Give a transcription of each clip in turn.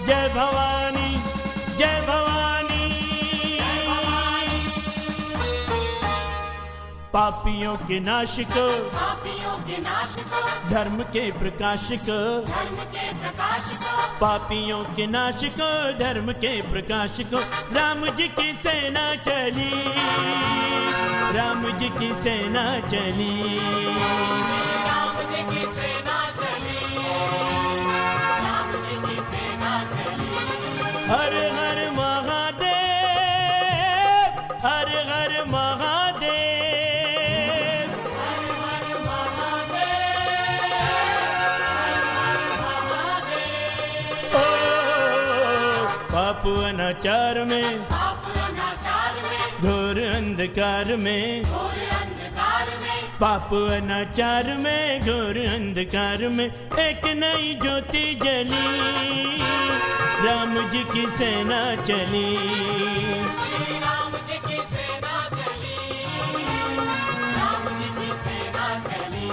जय भवानी जय भवानी। पापियों के नाश को धर्म के प्रकाश को, पापियों के नाश को धर्म के प्रकाश को, राम जी की सेना चली, राम जी की सेना चली, राम जी की सेना चली, राम जी की सेना चली। हर हर महादेव, हर हर महादेव, पाप अनाचार में, घोर अंधकार में, पाप अनाचार में, घोर अंधकार में एक नई ज्योति जली, राम जी की सेना चली, राम जी की सेना चली, राम जी की सेना चली।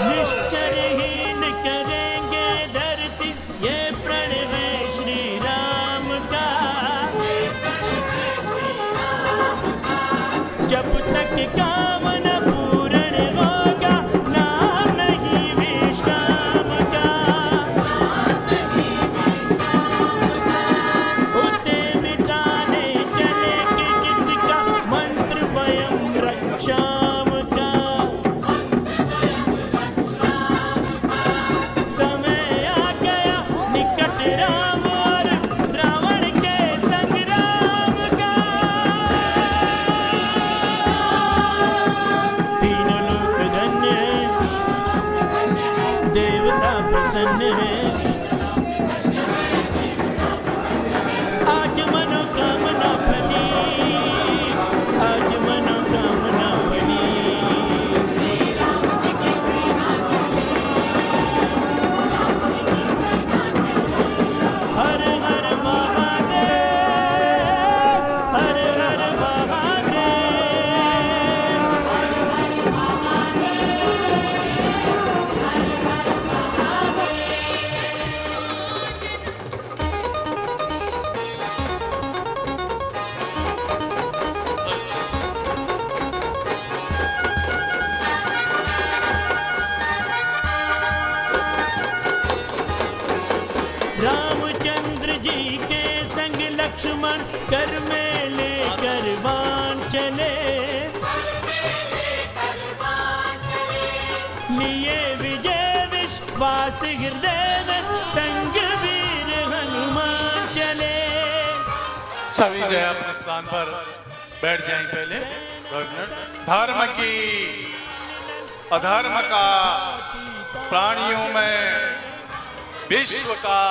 निश्चरहीन करेंगे धरती, ये प्रण है श्री राम का, जब तक काम न पूर्ण होगा, नाम नहीं विश्राम का, उसे मिटाने चले कि जिसका मंत्र स्वयं रक्षाम का, समय आ गया निकट राम और रावण के संग्राम का, तीनों लोक धन्य है, देवता प्रसन्न है, आज मनोकामना फली, आज मनोकामना फली। हर हर महादेव, हर हर महादेव, रामचंद्र जी के संग लक्ष्मण कर में लेकर बाण चले, लिए विजय विश्वास हृदय में, संग वीर हनुमान चले। सभी जो है अपने स्थान पर बैठ जाएं। पहले 2 मिनट। धर्म की अधर्म का, प्राणियों में विश्व का,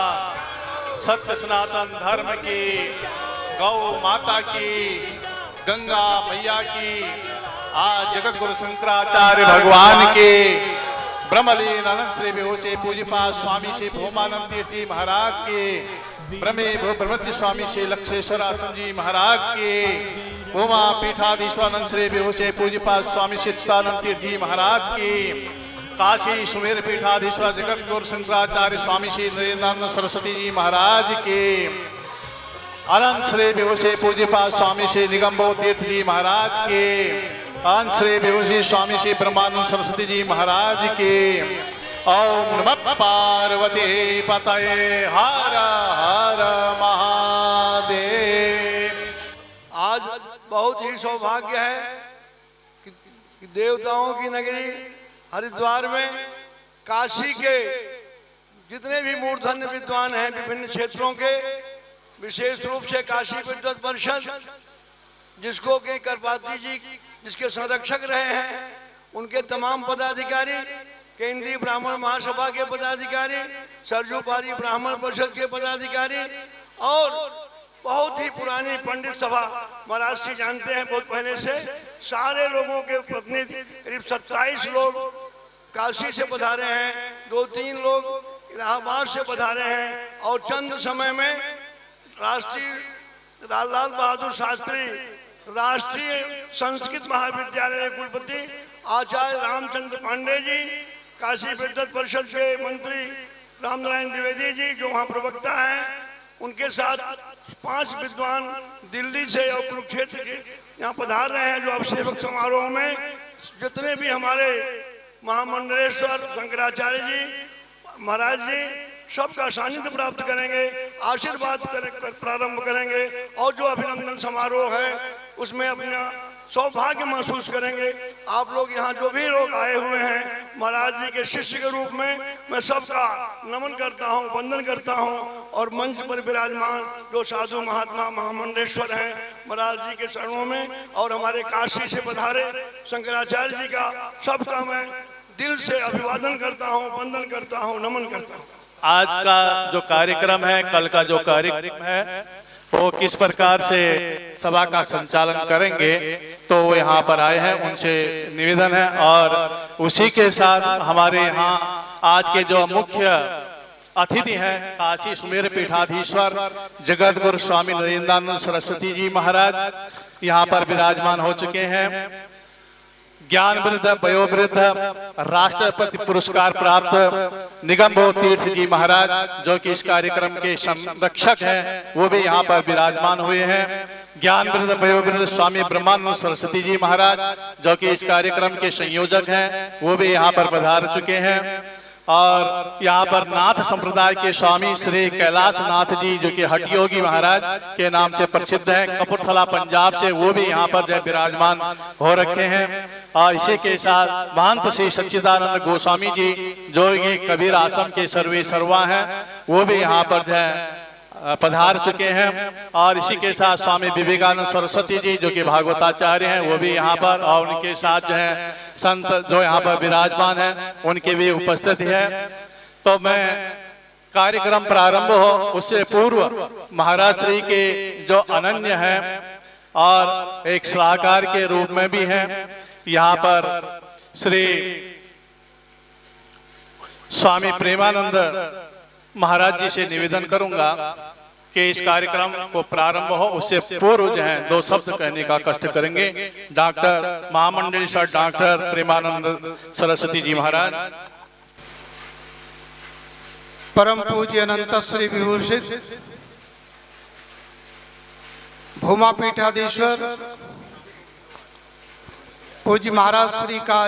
सत्य सनातन धर्म की, गौ माता की, गंगा मैया की, आज जगत गुरु शंकराचार्य भगवान के, ब्रह्मलीन अनंत श्री विभूषे पूज्यपाद स्वामी श्री भूमानंद तीर्थ जी महाराज के, ब्रह्मे ब्रह्मचि स्वामी श्री लक्षेश्वर आसन जी महाराज के, उमा पीठाधीश्वरानंद श्री विभूषे पूज्यपाद स्वामी श्री चिदानंद तीर्थ जी महाराज के, काशी सुमेर पीठाधीश्वर जगत गुरु शंकराचार्य स्वामी श्री नरेंद्रानंद सरस्वती जी महाराज के, अनंत श्री विभूषे पूज्यपाद स्वामी श्री निगम्बो तीर्थ जी महाराज के, अनंत श्री विभूषी स्वामी श्री ब्रह्मानंद सरस्वती जी महाराज के। ओम नमः पार्वती पतये, हर हर महादेव। आज बहुत ही सौभाग्य है कि देवताओं की नगरी हरिद्वार में काशी के जितने भी मूर्धन्य विद्वान हैं विभिन्न क्षेत्रों के, विशेष रूप से काशी विद्वत परिषद जिसको के करपात्री जी जिसके संरक्षक रहे हैं, उनके तमाम पदाधिकारी, केंद्रीय ब्राह्मण महासभा के पदाधिकारी, सरजूपारी ब्राह्मण परिषद के पदाधिकारी और बहुत ही पुरानी पंडित सभा महाराज से जानते हैं बहुत पहले से, सारे लोगों के प्रतिनिधि करीब 27 लोग काशी से पधारे हैं। 2-3 लोग इलाहाबाद से पधारे हैं और चंद समय में राष्ट्रीय लाल बहादुर शास्त्री राष्ट्रीय संस्कृत महाविद्यालय के कुलपति आचार्य रामचंद्र पांडे जी, काशी विद्वत परिषद के मंत्री रामनारायण द्विवेदी जी जो वहाँ प्रवक्ता हैं, उनके साथ 5 विद्वान दिल्ली से और कुरुक्षेत्र के यहाँ पधार रहे हैं। जो अभिषेक समारोह में जितने भी हमारे महामंडलेश्वर शंकराचार्य जी महाराज जी सबका सानिध्य प्राप्त करेंगे, आशीर्वाद कर प्रारंभ करेंगे और जो अभिनंदन समारोह है उसमें अपना सौभाग्य महसूस करेंगे। आप लोग यहाँ जो भी लोग आए हुए हैं महाराज जी के शिष्य के रूप में मैं सबका नमन करता हूँ, वंदन करता हूँ और मंच पर विराजमान जो साधु महात्मा महामंडलेश्वर हैं महाराज जी के चरणों में और हमारे काशी से पधारे शंकराचार्य जी का सबका मैं दिल से अभिवादन करता हूँ, वंदन करता हूँ, नमन करता हूँ। आज का जो कार्यक्रम है, कल का जो कार्यक्रम है, वो किस प्रकार से सभा का संचालन करेंगे तो वो यहाँ पर आए हैं, उनसे निवेदन है। और उसी के साथ हमारे यहाँ आज के जो मुख्य अतिथि हैं काशी सुमेर पीठाधीश्वर जगत गुरु स्वामी नरेंद्रानंद सरस्वती जी महाराज यहाँ पर विराजमान हो चुके हैं। ज्ञान वृद्ध वयोवृद्ध राष्ट्रपति पुरस्कार प्राप्त निगमबोध तीर्थ जी महाराज जो कि इस कार्यक्रम के संरक्षक हैं, वो भी यहाँ पर विराजमान हुए हैं। ज्ञान वृद्ध वयोवृद्ध स्वामी ब्रह्मानंद सरस्वती जी महाराज जो कि इस कार्यक्रम के संयोजक हैं, वो भी यहाँ पर पधार चुके हैं। और यहाँ पर नाथ संप्रदाय के स्वामी श्री कैलाश नाथ जी जो कि हठयोगी महाराज के नाम से प्रसिद्ध हैं, कपूरथला पंजाब से, वो भी यहाँ पर जो विराजमान हो रखे हैं। और इसी के साथ महंत श्री सच्चिदानंद गोस्वामी जी जो ये कबीर आश्रम के सर्वे सर्वा हैं, वो भी यहाँ पर जो है पधार चुके हैं। और इसी के साथ स्वामी विवेकानंद सरस्वती जी जो कि भागवताचार्य हैं, वो भी यहाँ पर, और उनके साथ जो है संत जो यहाँ पर विराजमान हैं उनकी भी उपस्थिति है। तो मैं कार्यक्रम प्रारंभ हो उससे पूर्व महाराज श्री के जो अनन्य हैं और एक सलाहकार के रूप में भी हैं, यहाँ पर श्री स्वामी प्रेमानंद महाराज जी से निवेदन करूंगा कि इस कार्यक्रम को प्रारंभ हो उससे पूर्व जो है 2 शब्द कहने का कष्ट करेंगे। डॉक्टर महामंडलेश्वर डॉक्टर प्रेमानंद सरस्वती जी महाराज। परम पूज्य अनंत श्री विभूषित भूमा पीठाधीश्वर पूज्य महाराज श्री का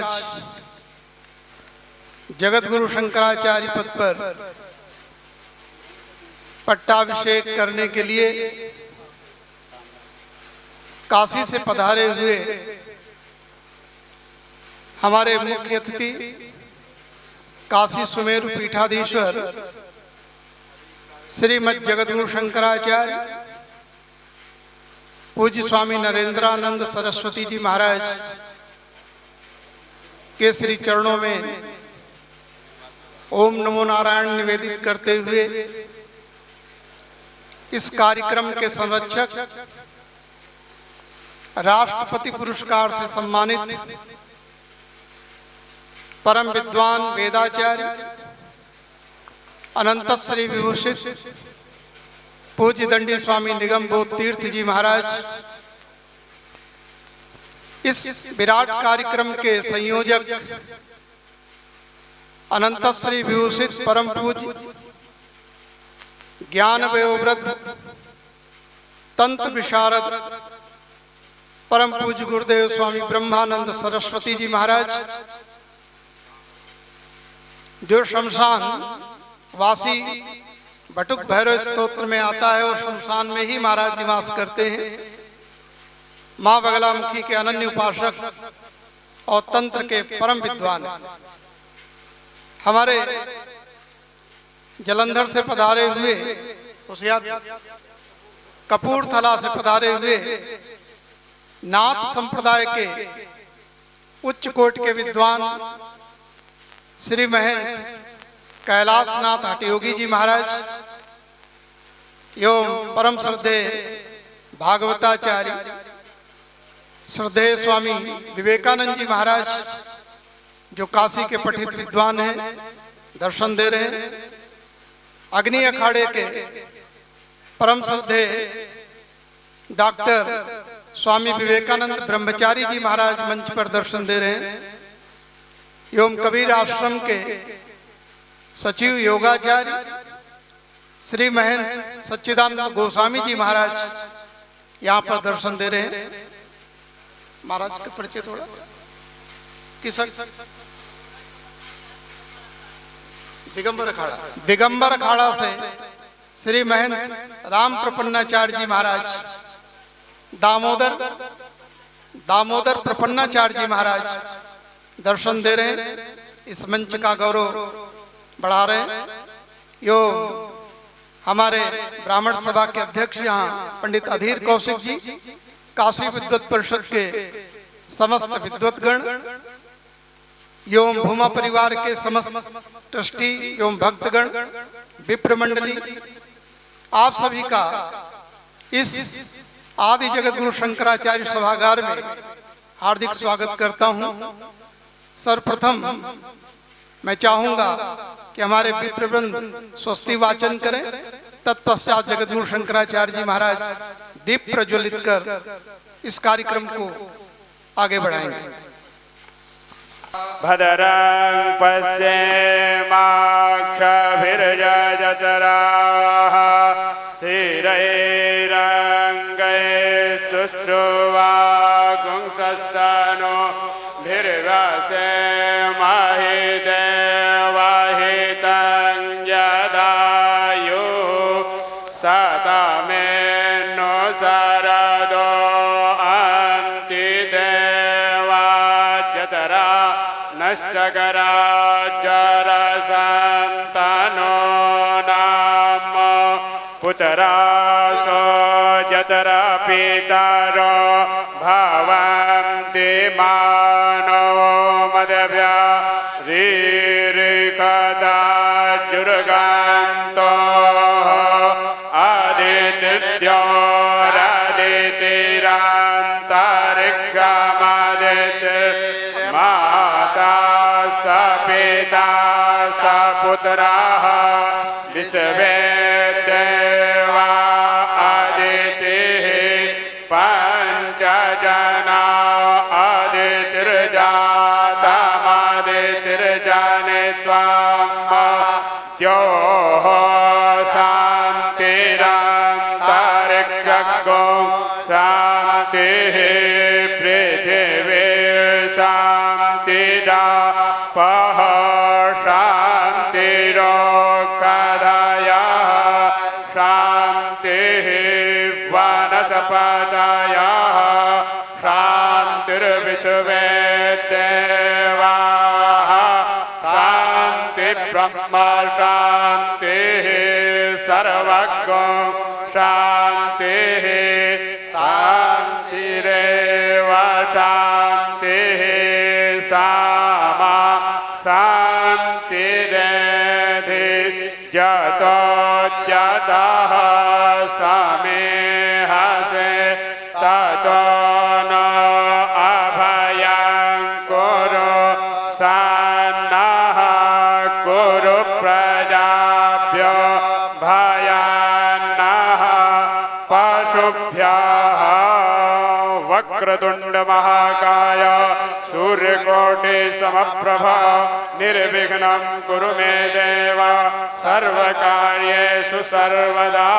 जगत गुरु शंकराचार्य पद पर पट्टाभिषेक करने के लिए काशी से पधारे हुए हमारे मुख्य अतिथि काशी सुमेरु पीठाधीश्वर श्रीमद जगतगुरु शंकराचार्य पूज्य स्वामी नरेंद्रानंद सरस्वती जी महाराज के श्री चरणों में ओम नमो नारायण निवेदित करते हुए इस कार्यक्रम के संरक्षक राष्ट्रपति पुरस्कार से सम्मानित परम विद्वान वेदाचार्य अनंत श्री विभूषित पूज्य दंडी स्वामी निगमबोध तीर्थ जी महाराज, इस विराट कार्यक्रम के संयोजक अनंत श्री विभूषित परम पूज्य ज्ञान वयोवृद्ध तंत्र विशारद परम पूज्य गुरुदेव स्वामी ब्रह्मानंद सरस्वती जी महाराज, जो शमशान वासी बटुक भैरव स्तोत्र में आता है और शमशान में ही महाराज निवास करते हैं। माँ बगलामुखी के अनन्य उपासक और तंत्र के परम विद्वान हमारे जलंधर से पधारे हुए, कपूरथला से पधारे हुए नाथ संप्रदाय के उच्च कोट के विद्वान श्री महंत कैलाश नाथ हठयोगी जी महाराज एवं परम श्रद्धेय भागवताचार्य श्रद्धेय स्वामी विवेकानंद जी महाराज, जो काशी के पठित विद्वान हैं, दर्शन दे रहे हैं। अग्नि अखाड़े के परम श्रद्धे डॉक्टर स्वामी विवेकानंद ब्रह्मचारी जी महाराज मंच पर दर्शन दे रहे हैं। एवं कबीर आश्रम के सचिव योगाचार्य श्री महंत सच्चिदानंद गोस्वामी जी महाराज यहाँ पर दर्शन दे रहे हैं। महाराज का परिचय थोड़ा किस दिगंबर अखाड़ा से श्री महंत राम प्रपन्नाचार्य जी महाराज, दामोदर प्रपन्नाचार्य जी महाराज दर्शन दे रहे हैं। इस मंच का गौरव बढ़ा रहे हैं। यो हमारे ब्राह्मण सभा के अध्यक्ष यहाँ पंडित अधीर कौशिक जी, काशी विद्वत परिषद के समस्त विद्वतगण एवं भूमा परिवार के समस्त ट्रस्टी एवं भक्तगण, विप्र मंडली, आप सभी का इस आदि जगत गुरु शंकराचार्य सभागार में हार्दिक स्वागत करता हूं। सर्वप्रथम मैं चाहूंगा कि हमारे विप्रवृंद स्वस्ति वाचन करें, तत्पश्चात जगत गुरु शंकराचार्य जी महाराज दीप प्रज्वलित कर इस कार्यक्रम को आगे बढ़ाएंगे। भद्रं पश्येमाक्षभिर्यजत्राः स्थिरैरङ्गैस्तुष्ट्वागुंसस्तनोभिर्व्यसेमहि देवहितं यदायुः सतमेनो शरदो अन्तिदेवाजतरा नष्टकराजरसन्तनो नाम पुतरासो जतरा पितरो भवन्ति मानो मदव्या रीरिकदा जुर्गन्तो आदित्यो रदितिरान्तरिक्षमदिति माता स पिता स पुत्राः विश्वे देवा अदितिः पञ्चजना अदितिर्जातमदितिर्जनित्वा द्योः शान्तिरन्तरिक्षगो शान्तिः पृथिवी शान्तिरापः शान्तिरोषधयः शान्तिः वनस्पतयः शान्तिर्विश्वे देवाः शान्तिर्ब्रह्म शान्तिः सर्वज्ञो शान्तिः शान्तिरेव शान्तिः सामा शान्तिरेधि जतो जतः समेहसे ततो न अभयं कुरु सन्नः कुरु प्रजाभ्यो भयान्नः पशुभ्यः वक्रतुंड महाकाय सूर्यकोटि समप्रभा निर्विघ्नं कुरु मे देव सर्वकार्येषु सर्वदा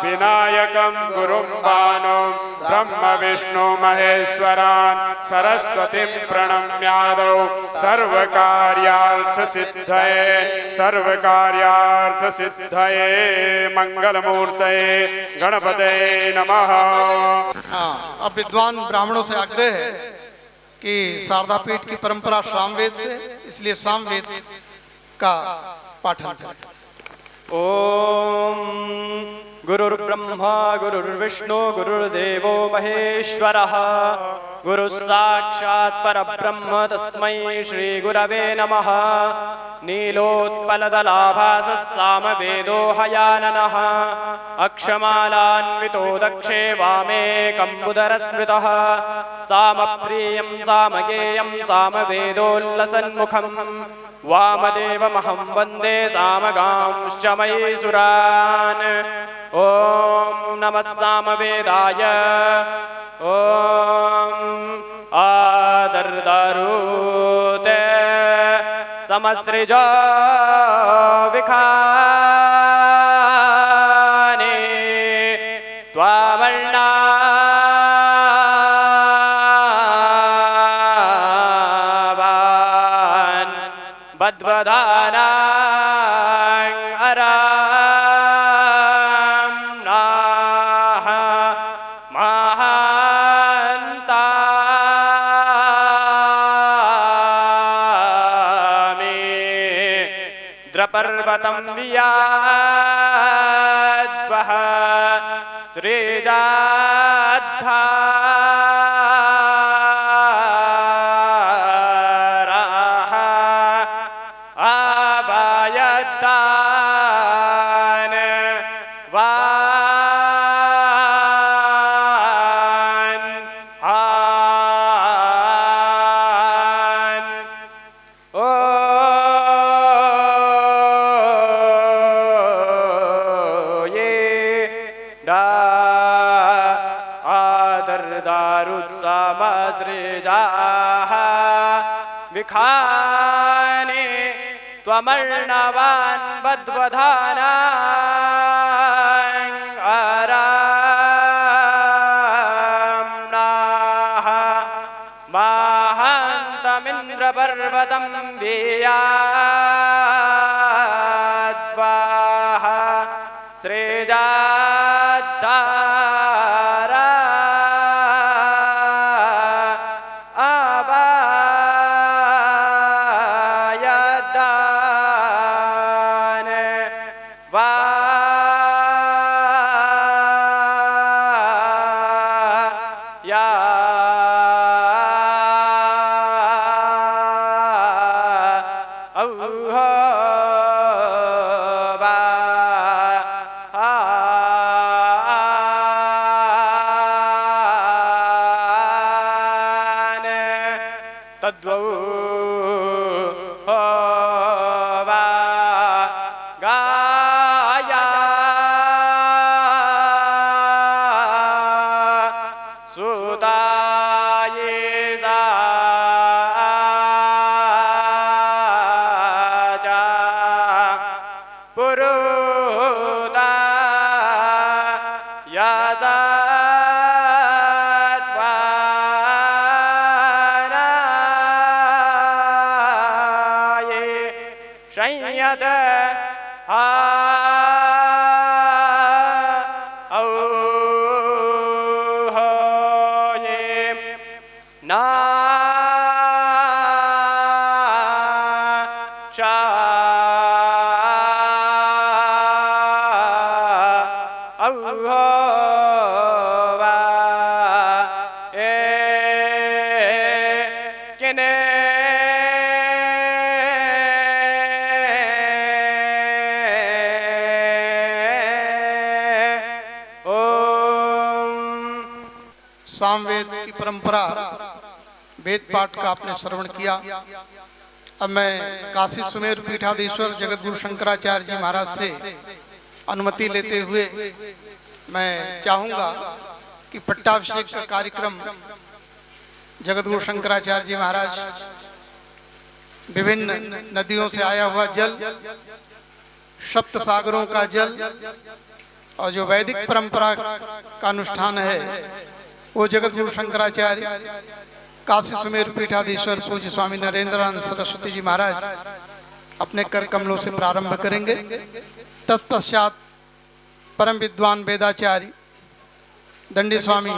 विनायकं गुरुं बाणो ब्रह्म विष्णु महेश्वरान् सरस्वतीं प्रणम्यादौ सर्वकार्यार्थ सिद्धये मंगलमूर्तये गणपतये नमः। अब विद्वान ब्राह्मणों से आग्रह है कि शारदा पीठ की परंपरा सामवेद से, इसलिए सामवेद का पाठन करें। ओम गुरुर्ब्रह्मा गुरुर्विष्णु गुरुर्देवो महेश्वरः गुरुः साक्षात् परब्रह्म तस्मै श्री गुरवे नमः। नीलोत्पलदलाभासः सामवेदो हयाननः अक्षमालान्वितो दक्षे वामे कम्बुदरस्मृतः सामप्रियं सामगेयं सामवेदोल्लसन्मुखम् वामदेवमहं वन्दे सामगांश्च महीसुरान् ॐ नमः सामवेदाय ॐ आदर्दारुते समसृजा विखाने त्वामर्णावान् बद्वदानां अराम्नाः महान्तामे द्रपर्वतं वियाद्वः श्रीजाद्धाराः आवायद्दान् वान् आन् ओ ये डा आदर्दारुत्समसृजाः विखाने त्वमर्णवान् बद्वधानां अराम्नाः माहान्तमिन्द्रपर्वतं वेयाद्वाः श्रेजाद्धारा आवायद्दान् तद्वौ वा गाया सुताये जा पुरुता याजा संयत ये ना किने सामवेद की परंपरा वेद पाठ का आपने श्रवण किया। अब मैं काशी सुमेर पीठाधीश्वर जगत गुरु शंकराचार्य जी महाराज से अनुमति लेते हुए मैं चाहूंगा कि पट्टाभिषेक का कार्यक्रम जगत गुरु शंकराचार्य जी महाराज विभिन्न नदियों से आया हुआ जल, सप्त सागरों का जल और जो वैदिक परंपरा का अनुष्ठान है वो जगत गुरु शंकराचार्य काशी सुमेर पीठाधीश्वर पूज्य स्वामी नरेंद्रानंद सरस्वती जी महाराज अपने कर कमलों से प्रारंभ करेंगे। तत्पश्चात परम विद्वान वेदाचार्य दंडी स्वामी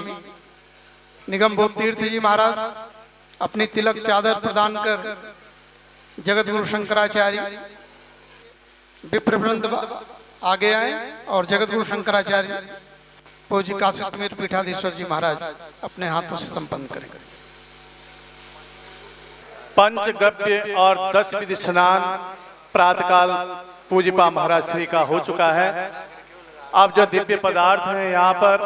निगम बोध तीर्थ जी महाराज अपनी तिलक चादर प्रदान कर जगत गुरु शंकराचार्य विप्रवृंद आगे आए और जगत गुरु शंकराचार्य पूज्य काशी सुमेर पीठाधीश्वर जी महाराज अपने हाथों से संपन्न करेंगे। पंचगव्य और 10 विधि स्नान प्रातःकाल पूज्यपा महाराज श्री का हो चुका है। अब जो दिव्य पदार्थ हैं यहाँ पर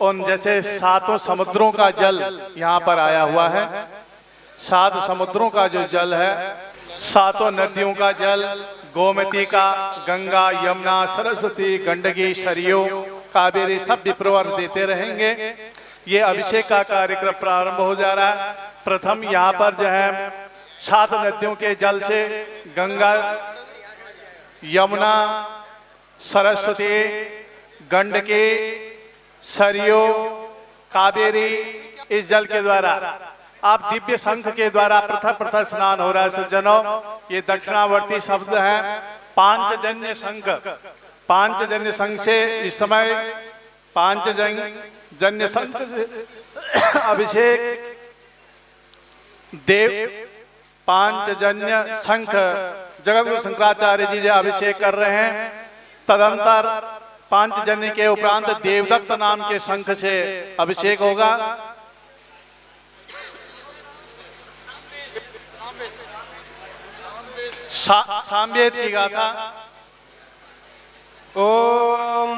उन जैसे 7 समुद्रों का जल यहाँ पर आया हुआ है। 7 समुद्रों का जो जल है सातों नदियों का जल, गोमती का, गंगा, यमुना, सरस्वती, गंडकी, सरयू, कावेरी सब विप्रवर देते रहेंगे। ये अभिषेक का कार्यक्रम प्रारंभ हो जा रहा है। प्रथम यहाँ पर जो है 7 नदियों के जल से गंगा, यमुना, सरस्वती, गंडकी, सरयू, कावेरी, इस जल के द्वारा आप दिव्य शंख के द्वारा पृथक पृथक स्नान हो रहा है। सज्जनों, ये दक्षिणावर्ती शब्द हैं। पांचजन्य शंख, पांचजन्य शंख से इस समय पांचजन्य शंख से अभिषेक देव पांचजन्य शंख जगतगुरु शंकराचार्य जी अभिषेक कर रहे हैं। तदंतर पांचजन्य के उपरांत देवदत्त नाम के शंख से अभिषेक होगा। सामवेद की गाथा। ओम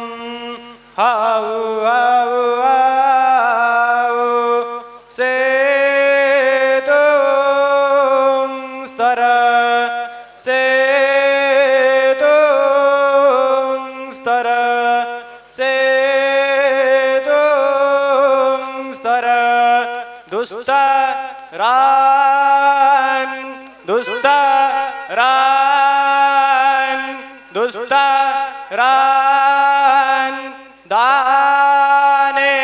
हाउ हाउ हाउ से तुम स्तर से तुम स्तर से तुम स्तर दुष्ट रान दुष्ट रान दुष्ट रान दाने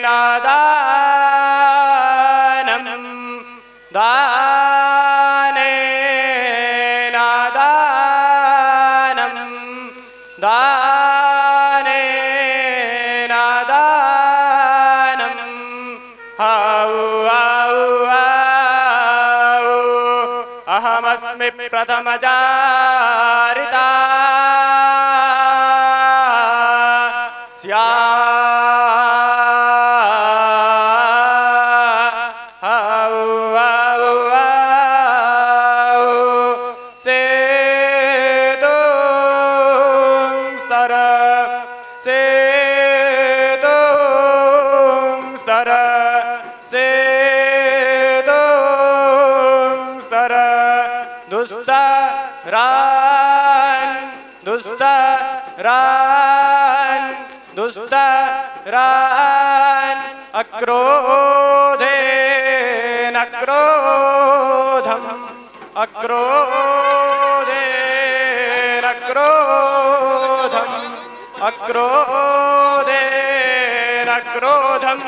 नादानम दाने नादानम दाने नादानम हाउ हाउ हाउ अहमस्मि प्रथमजारिता स्या हाउ हाउ हाउ से तुम स्तर से तुम स्तर से तुम स्तर दुष्ट रान दुष्ट रान दुष्ट रान अक्रोधेन क्रोधम अक्रोधेन क्रोधम अक्रोधेन क्रोधम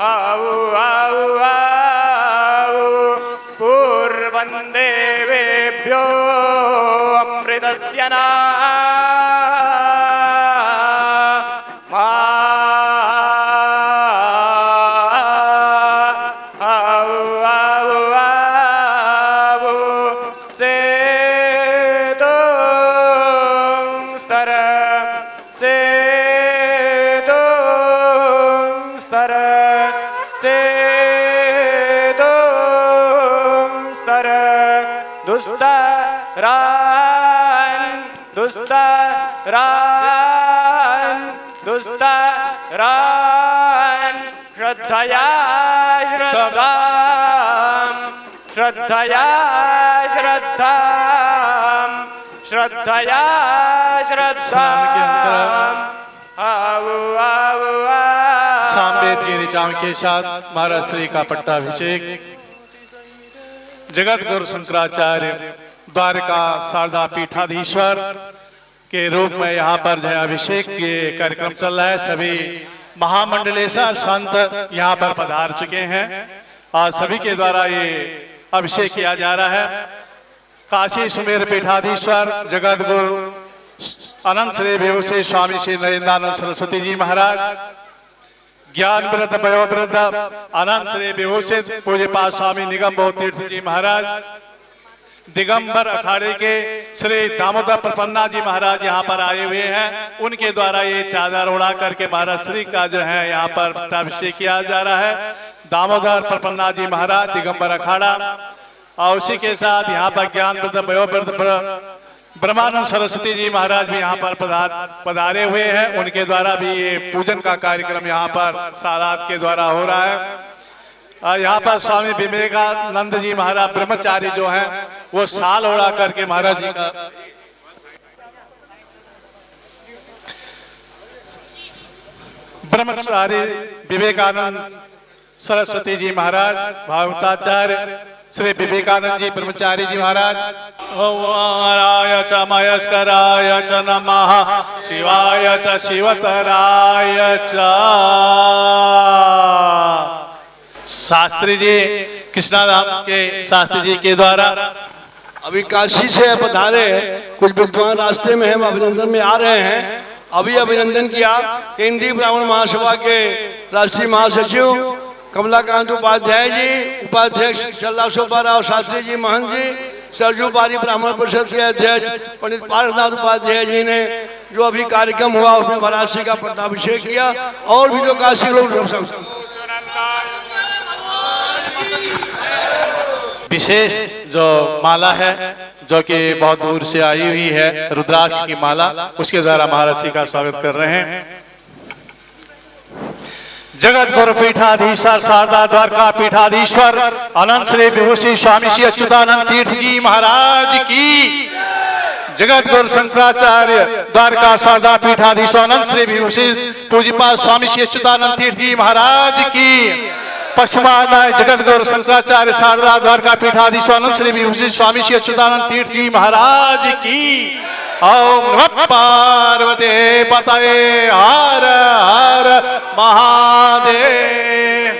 आउ आउ आउ पूर्वं देवेभ्यो अमृतस्य ना दुष्टरान श्रद्धया श्रद्धाम श्रद्धया श्रद्धाम श्रद्धया श्रद्धाम आओ आओ सामवेद की ऋचाओं के साथ महाराज श्री का पट्टाभिषेक जगत गुरु शंकराचार्य द्वारका शारदा पीठाधीश्वर के रूप में यहाँ पर जो है अभिषेक के कार्यक्रम चल रहा है। सभी महामंडलेश्वर संत यहाँ पर पधार चुके हैं और सभी के द्वारा ये अभिषेक किया जा रहा है। काशी सुमेर पीठाधीश्वर जगत गुरु अनंत श्री विभूषे स्वामी श्री नरेंद्रानंद सरस्वती जी महाराज, ज्ञान वृद्ध वयोवृद्ध अनंत श्री विभूषे पूज्य पाद स्वामी निगम बहु तीर्थ जी महाराज, दिगंबर अखाड़े के श्री दामोदर प्रपन्ना जी महाराज यहाँ पर आए हुए हैं। उनके द्वारा ये चादर उड़ा करके महाराज श्री का जो है यहाँ पर पट्टाभिषेक किया जा रहा है। दामोदर प्रपन्ना जी महाराज दिगंबर अखाड़ा और उसी के साथ यहाँ पर ज्ञान वृद्ध वयोवृद्ध ब्रह्मानंद सरस्वती जी महाराज भी यहाँ पर पधारे हुए हैं। उनके द्वारा भी ये पूजन का कार्यक्रम यहाँ पर सालात के द्वारा हो रहा है। यहाँ पर स्वामी विवेकानंद जी महाराज ब्रह्मचारी जो हैं वो साल ओढ़ा करके महाराज जी का ब्रह्मचारी विवेकानंद सरस्वती जी महाराज भागवताचार्य श्री विवेकानंद जी ब्रह्मचारी जी महाराज ओंकाराय च मयस्कराय च नमः शिवाय च शिवतराय च। शास्त्री जी कृष्णाराम के शास्त्री जी के द्वारा अभी काशी से पधारे कुछ विद्वान रास्ते में हम अभिनंदन में आ रहे हैं। अभी अभिनंदन किया केंद्रीय ब्राह्मण महासभा के राष्ट्रीय महासचिव कमलाकांत उपाध्याय जी, उपाध्यक्ष शल्ला सुब्बाराव शास्त्री जी महंत जी, सरजू बारी ब्राह्मण परिषद के अध्यक्ष पंडित पारसनाथ उपाध्याय जी ने जो अभी कार्यक्रम हुआ उसमें वाराणसी का पट्टाभिषेक किया और भी जो काशी लोग विशेष जो माला है जो कि बहुत दूर से आई हुई है रुद्राक्ष की माला, उसके द्वारा महाराज जी का स्वागत कर रहे हैं। जगत गुरु पीठाधीश्वर शारदा द्वारका पीठाधीश्वर अनंत श्री विभूषी स्वामी श्री अच्युतानंद तीर्थ जी महाराज की, जगत गुरु शंकराचार्य द्वारका शारदा पीठाधीश्वर अनंत श्री विभूषी पूज्यपाद स्वामी श्री अच्युतानंद तीर्थ जी महाराज की, पश्चिमानाय जगत गुरु शंकराचार्य शारदा द्वारका पीठाधीश्वर अनंत श्री विभूषी स्वामी श्री अच्युतानंद तीर्थ जी महाराज की। ओम नमः पार्वती पतये हर हर महादेव।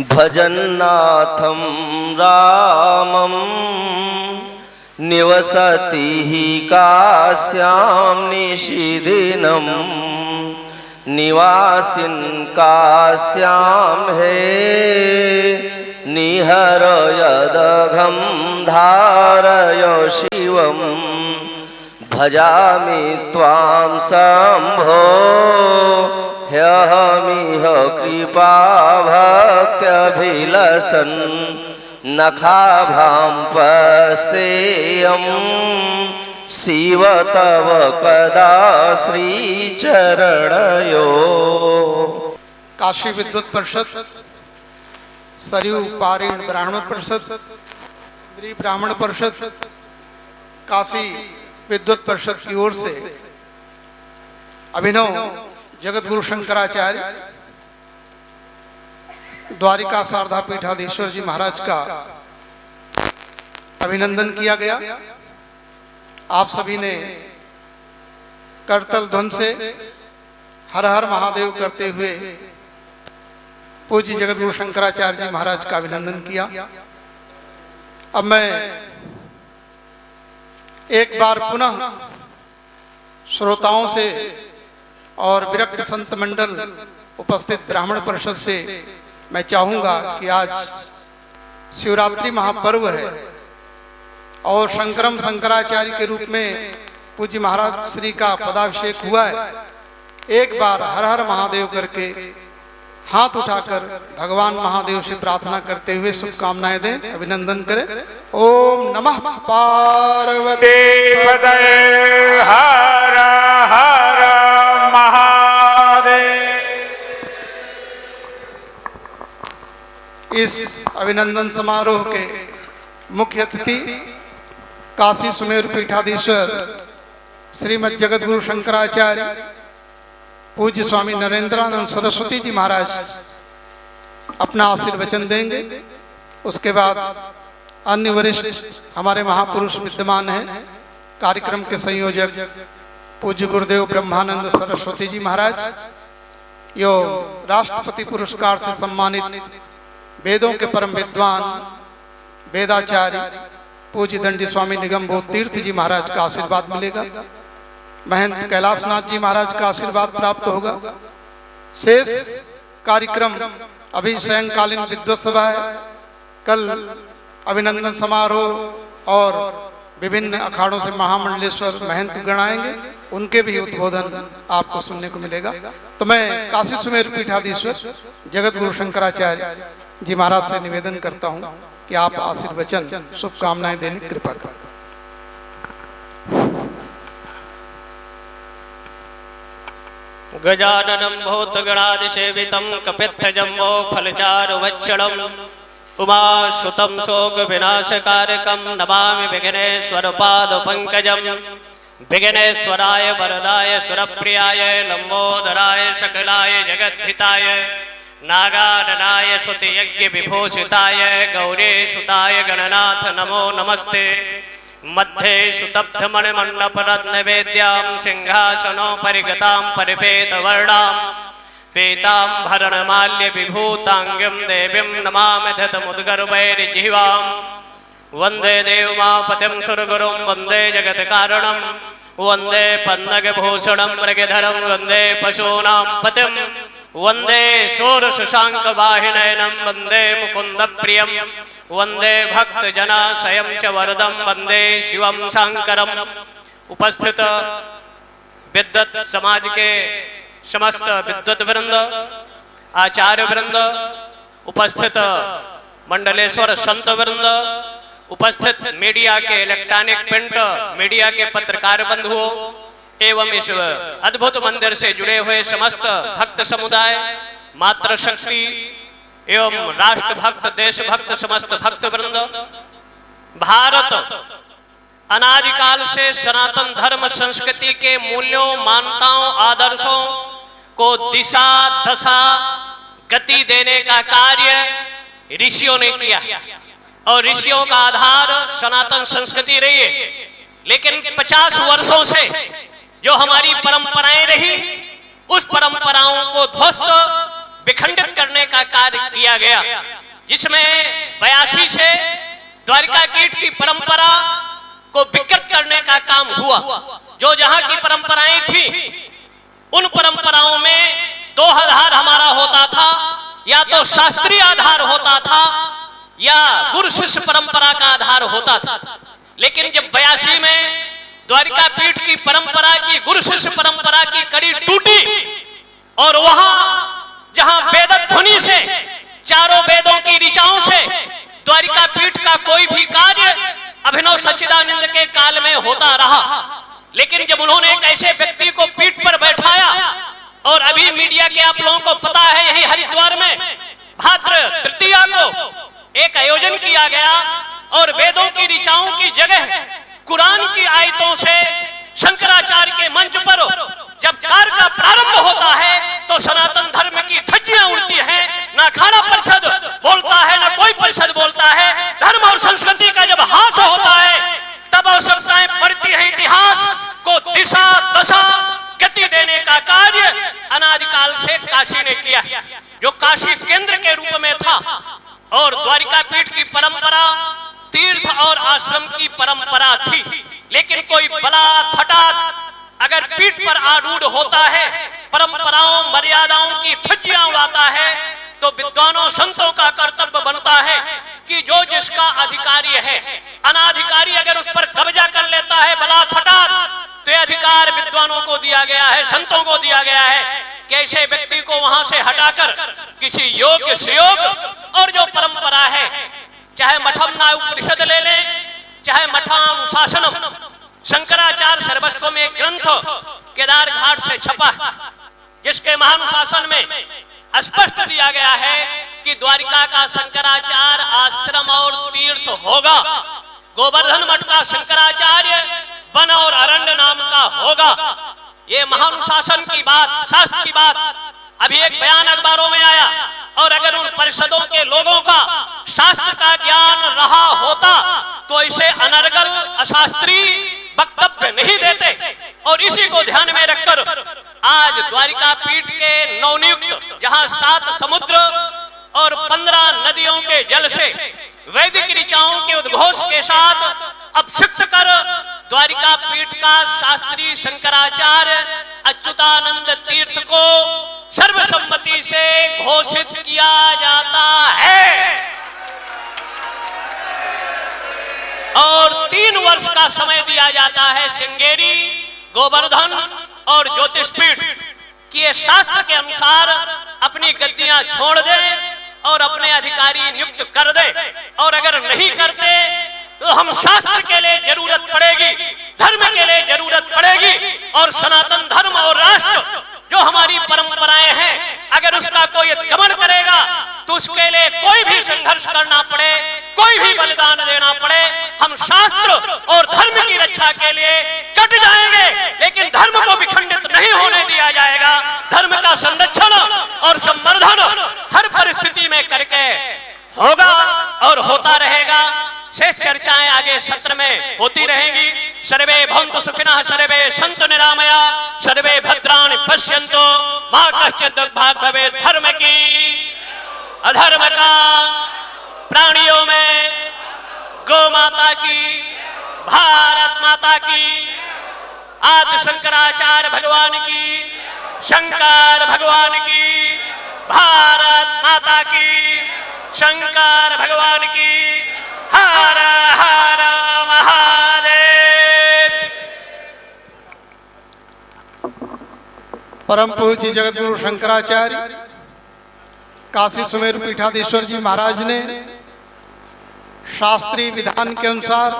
भजन्नाथं रामं निवसति हि काश्यां निशिदिनं निवासिन् काश्यां हे निहरयदघं धारय शिवम् भजामि त्वां शम्भो ह्यहमिह कृपा भक्त्यभिलसन् नखाभां पश्येयं शिव तव कदा श्रीचरणयो। काशी विद्वत परिषद, सरयू पारीण ब्राह्मण परिषद, केंद्रीय ब्राह्मण परिषद, काशी विद्वत परिषद की ओर से अभिनव जगत गुरु शंकराचार्य द्वारिका शारदा पीठाधीश्वर जी महाराज का अभिनंदन किया गया। आप सभी ने करतल ध्वनि से हर हर महादेव करते हुए पूज्य जगत गुरु शंकराचार्य जी महाराज का अभिनंदन किया। अब मैं एक बार पुनः श्रोताओं से और विरक्त संत मंडल उपस्थित ब्राह्मण परिषद से मैं चाहूंगा कि आज शिवरात्रि महापर्व है और शंकरम शंकराचार्य के रूप में पूज्य महाराज श्री का पदाभिषेक हुआ है। एक बार हर हर महादेव करके हाथ उठाकर भगवान महादेव से प्रार्थना करते हुए शुभकामनाएं दें, अभिनंदन करें। ओम नमः पार्वती पतये हर हर महादेव। इस अभिनंदन समारोह के मुख्य अतिथि काशी सुमेरु पीठाधीश्वर श्रीमद जगत गुरु शंकराचार्य पूज्य स्वामी नरेंद्रानंद सरस्वती जी महाराज अपना आशीर्वचन देंगे। उसके बाद अन्य वरिष्ठ हमारे महापुरुष विद्यमान हैं। कार्यक्रम के संयोजक पूज्य गुरुदेव ब्रह्मानंद सरस्वती जी महाराज, यो राष्ट्रपति पुरस्कार से सम्मानित वेदों के परम विद्वान वेदाचार्य पूज्य दंडी स्वामी निगम बोध तीर्थ जी महाराज का आशीर्वाद मिलेगा। महंत कैलाशनाथ जी महाराज का आशीर्वाद प्राप्त होगा। शेष कार्यक्रम अभी सायंकालीन विद्वत सभा है। कल अभिनंदन समारोह और विभिन्न अखाड़ों से महामंडलेश्वर महंत गण आएंगे, उनके भी उद्बोधन आपको सुनने को मिलेगा। तो मैं काशी सुमेरु पीठाधीश्वर जगत गुरु शंकराचार्य जी महाराज से निवेदन करता हूं कि आप आशीर्वचन शुभकामनाएं देने की कृपा करें। गजाननं भूतगणादिसेवितं कपित्थजम्बो फलचारुभक्षणम् उमाश्रुतं शोकविनाशकारकं नमामि विघ्नेश्वरपादपङ्कजं विघ्नेश्वराय वरदाय सुरप्रियाय लम्बोदराय सकलाय जगद्धिताय नागाननाय श्रुतियज्ञविभूषिताय गौरीसुताय गणनाथ नमो नमस्ते। मध्ये सुतब्धमणिमण्डपरत्नवेद्यां सिंहासनोपरि गतां परिपेतवर्णां पीताम्बरणमाल्यविभूताङ्गीं देवीं नमामि धृतमुद्गर्भैर्जिह्वां वन्दे देवमापतिं सुरगुरुं वन्दे जगत्कारणं वन्दे पन्नगभूषणं मृगधरं वन्दे पशूनां पतिं वन्दे शूरशशाङ्कवाहिनयनं वन्दे मुकुन्दप्रियं वन्दे भक्तजनाशयं च वरदं वन्दे शिवं शङ्करम्। उपस्थित विद्वत समाज के समस्त विद्वत वृंद, आचार्य वृंद, उपस्थित मंडलेश्वर संत वृंद, उपस्थित मीडिया के इलेक्ट्रॉनिक प्रिंट मीडिया के पत्रकार बंधुओं एवं इस अद्भुत मंदिर से जुड़े हुए समस्त भक्त समुदाय, मातृशक्ति एवं राष्ट्र भक्त, देश भक्त, समस्त भक्त वृंद, भारत अनादिकाल से सनातन धर्म संस्कृति के मूल्यों, मान्यताओं, आदर्शों को दिशा दशा गति देने का कार्य ऋषियों ने किया और ऋषियों का आधार सनातन संस्कृति रही है। लेकिन 50 वर्षों से जो हमारी परंपराएं रही, उस परंपराओं को ध्वस्त विखंडित करने का कार्य किया गया, जिसमें 82 से द्वारिका कीट की परंपरा को विकृत करने का काम हुआ। जो जहां की परंपराएं थी, उन परंपराओं में 2 आधार हमारा होता था, या तो शास्त्रीय आधार होता था या गुरु शिष्य परंपरा का आधार होता था। लेकिन जब 82 में द्वारिका पीठ की परंपरा की, गुरु शिष्य परंपरा की कड़ी टूटी और वहां जहां वेद ध्वनि से, चारों वेदों की ऋचाओं से द्वारिका पीठ का कोई भी कार्य अभिनव सच्चिदानंद के काल में होता रहा। लेकिन जब उन्होंने एक ऐसे व्यक्ति को पीठ पर बैठाया, और अभी मीडिया के आप लोगों को पता है, यही हरिद्वार में भाद्र तृतीया को एक आयोजन किया गया और वेदों की ऋचाओं की जगह कुरान की आयतों से शंकराचार्य के मंच पर जब कार्य का प्रारंभ होता है तो सनातन धर्म की धज्जियां उड़ती हैं। ना खाड़ा परिषद बोलता है, ना कोई परिषद बोलता है। धर्म और संस्कृति का जब हाथ होता है, तब आवश्यकताएं पड़ती है। इतिहास को दिशा दशा गति देने का कार्य अनादिकाल से काशी ने किया, जो काशी केंद्र के रूप में था। और द्वारिका पीठ की परंपरा तीर्थ और आश्रम की परंपरा थी। लेकिन कोई बलात् हठात अगर पीठ पर आरूढ़ होता है, परंपराओं मर्यादाओं की धज्जियां उड़ाता है, तो विद्वानों संतों का कर्तव्य बनता है कि जो जिसका अधिकारी है, अनाधिकारी अगर उस पर कब्जा कर लेता है बलात् हठात, तो यह अधिकार विद्वानों को दिया गया है, संतों को दिया गया है कि ऐसे व्यक्ति को वहां से हटाकर किसी योग्य सुयोग और जो परंपरा है, चाहे मठम उपनिषद ले लें, चाहे मठानुशासनम, शंकराचार्य सर्वस्व में ग्रंथ केदार घाट से छपा, जिसके महानुशासन में स्पष्ट दिया गया है कि द्वारिका का शंकराचार्य आश्रम और तीर्थ होगा, गोवर्धन मठ का शंकराचार्य वन और अरण्य नाम का होगा। ये महानुशासन की बात, शास्त्र की बात। अभी एक बयान अखबारों में आया, और अगर उन परिषदों के लोगों का शास्त्र का ज्ञान रहा होता तो इसे अनर्गल अशास्त्रीय वक्तव्य नहीं देते। और इसी को ध्यान में रखकर आज द्वारिका पीठ के नवनियुक्त, जहां 7 समुद्र और 15 नदियों के जल से वैदिक ऋचाओं के उद्घोष के साथ अभिषिक्त कर द्वारिका पीठ का शास्त्री शंकराचार्य अच्युतानंद तीर्थ को सर्वसम्मति से घोषित किया जाता है। और 3 वर्ष का समय दिया जाता है श्रृंगेरी, गोवर्धन और ज्योतिषपीठ कि ये शास्त्र के अनुसार अपनी गद्दियां छोड़ दे और अपने अधिकारी नियुक्त कर दे। और अगर नहीं करते तो हम शास्त्र के लिए जरूरत पड़ेगी, धर्म के लिए जरूरत पड़ेगी, और सनातन धर्म और राष्ट्र जो हमारे संघर्ष करना पड़े, कोई भी बलिदान देना पड़े, हम शास्त्र और धर्म की रक्षा के लिए कट जाएंगे, लेकिन धर्म को विखंडित नहीं होने दिया जाएगा। धर्म का संरक्षण और संवर्धन हर परिस्थिति में करके होगा और होता रहेगा। शेष चर्चाएं आगे सत्र में होती रहेंगी। सर्वे भवन्तु सुखिनः, सर्वे सन्तु निरामया, सर्वे भद्राणि पश्यन्तु, मा कश्चित् दुर्भाग् भवेत्। धर्म की, अधर्म का, प्राणियों में गौ माता की, भारत माता की, आदि शंकराचार्य भगवान की, शंकर भगवान की, भारत माता की, शंकर भगवान की। हर हर महादेव। परम पूज्य जगतगुरु शंकराचार्य काशी सुमेरु पीठाधीश्वर जी महाराज ने शास्त्रीय विधान के अनुसार,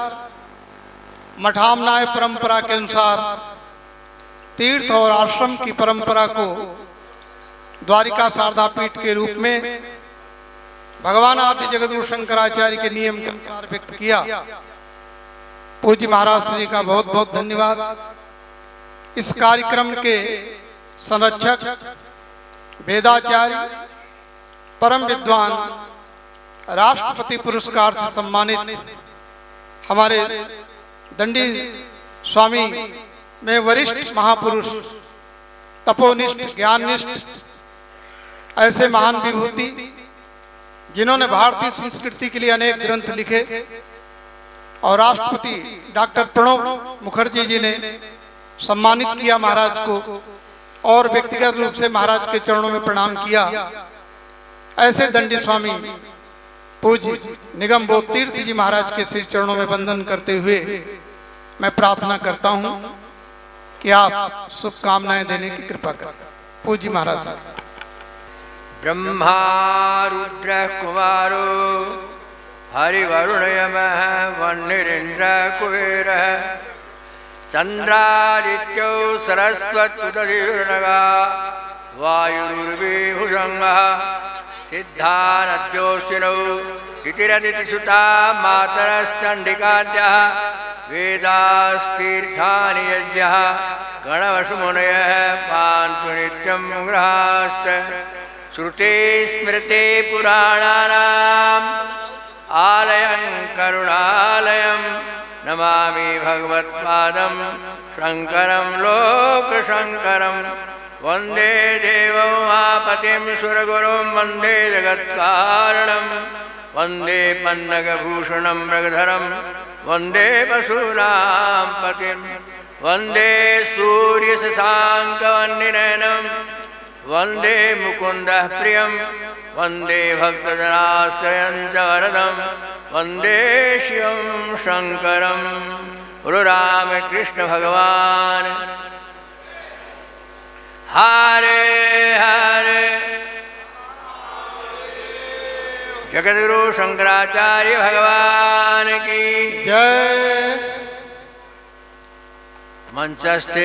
मठामनाय परंपरा के अनुसार तीर्थ और आश्रम की परंपरा को द्वारिका शारदा पीठ के रूप में भगवान आदि जगतगुरु शंकराचार्य के नियम के अनुसार व्यक्त किया। पूज्य महाराज श्री का बहुत बहुत धन्यवाद। इस कार्यक्रम के संरक्षक, वेदाचार्य, परम विद्वान, राष्ट्रपति पुरस्कार से सम्मानित हमारे दंडी स्वामी में वरिष्ठ महापुरुष, तपोनिष्ठ, ज्ञाननिष्ठ, ऐसे महान विभूति जिन्होंने भारतीय संस्कृति के लिए अनेक ग्रंथ लिखे, और राष्ट्रपति डॉक्टर प्रणब मुखर्जी जी ने सम्मानित किया महाराज को, और व्यक्तिगत रूप से महाराज के चरणों में प्रणाम किया। ऐसे दंडी स्वामी पूज्य निगम बोध तीर्थ जी महाराज के श्री चरणों में वंदन करते हुए मैं प्रार्थना करता हूं कि आप शुभकामनाएं देने की कृपा करें। पूज्य महाराज। ब्रह्मा रुद्र कुमारो हरिवरुण यमः वन्निरिन्द्र कुबेरः चन्द्रादित्यो सरस्वत्युदधिर्नगा वायुर्विभुषङ्गः सिद्धानद्योऽश्विनौ इतिरदितिसुता मातरश्चण्डिकाद्यः वेदास्तीर्थानि यज्ञः गणवसुमुनयः पान्तु नित्यं गृहाश्च श्रुते स्मृते पुराणानाम् आलयं करुणालयं नमामि भगवत्पादं शङ्करं लोकशङ्करं वन्दे देवं महापतिं सुरगुरुं वन्दे जगत्कारणं वन्दे पन्नगभूषणं मृगधरं वन्दे पशूनां पतिं वन्दे सूर्यशशाङ्कवन्निनयनं वन्दे मुकुन्दः प्रियं वन्दे भक्तजनाश्रयं च वरदं वन्दे शिवं शङ्करं गुरु रामकृष्ण भगवान्। हरे हरे जगद्गुरु शंकराचार्य भगवान की जय। मंचस्थ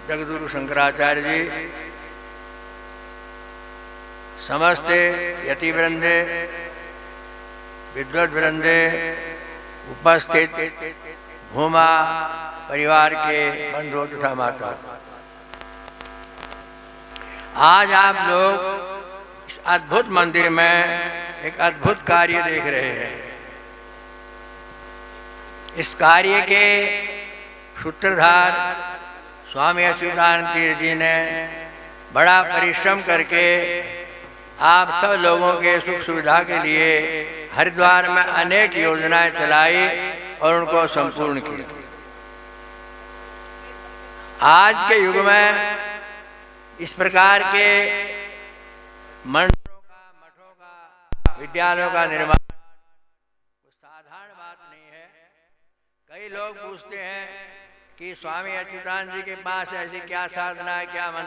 जगद्गुरु शंकराचार्य जी, समस्त यति वृंदे, विद्वत वृंदे, उपस्थित भूमा परिवार के बंधुओं तथा माता, आज आप लोग इस अद्भुत मंदिर में एक अद्भुत कार्य देख रहे हैं। इस कार्य के सूत्रधार स्वामी अच्युतानंद तीर्थ जी ने बड़ा परिश्रम करके आप सब लोगों के सुख सुविधा के लिए हरिद्वार में अनेक योजनाएं चलाई और उनको संपूर्ण की। आज के युग में इस प्रकार के मंदिरों का, मठों का, विद्यालयों का निर्माण कोई साधारण बात नहीं है। कई लोग पूछते हैं कि स्वामी अच्युतानंद जी के पास ऐसी क्या साधना है, क्या मंत्र